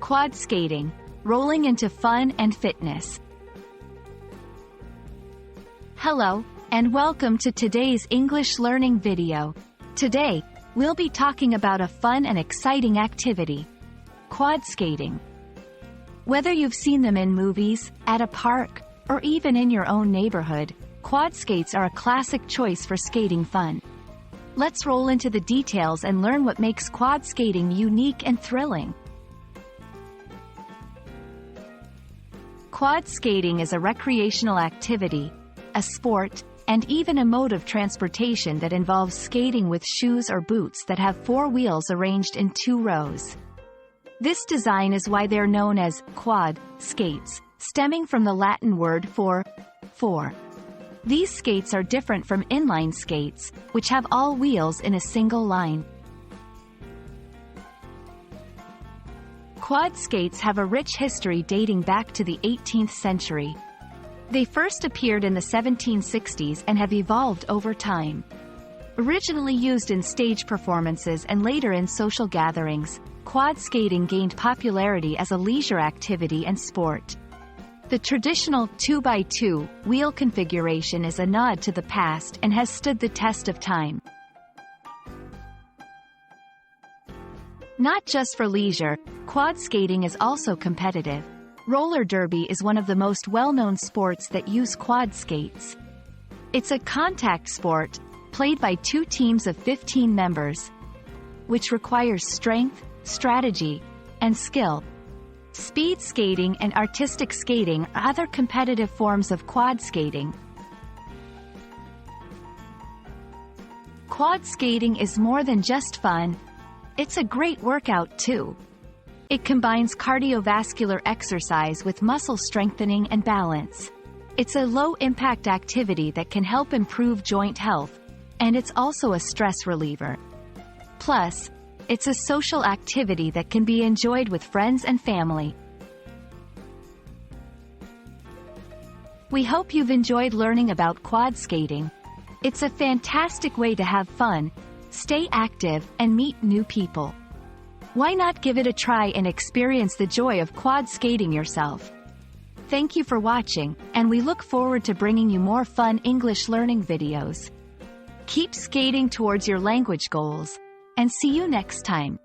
Quad skating, rolling into fun and fitness. Hello, and welcome to today's English learning video. Today, we'll be talking about a fun and exciting activity: quad skating. Whether you've seen them in movies, at a park, or even in your own neighborhood, quad skates are a classic choice for skating fun. Let's roll into the details and learn what makes quad skating unique and thrilling. Quad skating is a recreational activity, a sport, and even a mode of transportation that involves skating with shoes or boots that have four wheels arranged in two rows. This design is why they're known as quad skates, stemming from the Latin word for four. These skates are different from inline skates, which have all wheels in a single line. Quad skates have a rich history dating back to the 18th century. They first appeared in the 1760s and have evolved over time. Originally used in stage performances and later in social gatherings, quad skating gained popularity as a leisure activity and sport. The traditional 2x2 wheel configuration is a nod to the past and has stood the test of time. Not just for leisure, quad skating is also competitive. Roller derby is one of the most well-known sports that use quad skates. It's a contact sport, played by two teams of 15 members, which requires strength, strategy, and skill. Speed skating and artistic skating are other competitive forms of quad skating. Quad skating is more than just fun. It's a great workout too. It combines cardiovascular exercise with muscle strengthening and balance. It's a low-impact activity that can help improve joint health, and it's also a stress reliever. Plus, it's a social activity that can be enjoyed with friends and family. We hope you've enjoyed learning about quad skating. It's a fantastic way to have fun, stay active, and meet new people. Why not give it a try and experience the joy of quad skating yourself? Thank you for watching, and we look forward to bringing you more fun English learning videos. Keep skating towards your language goals, and see you next time.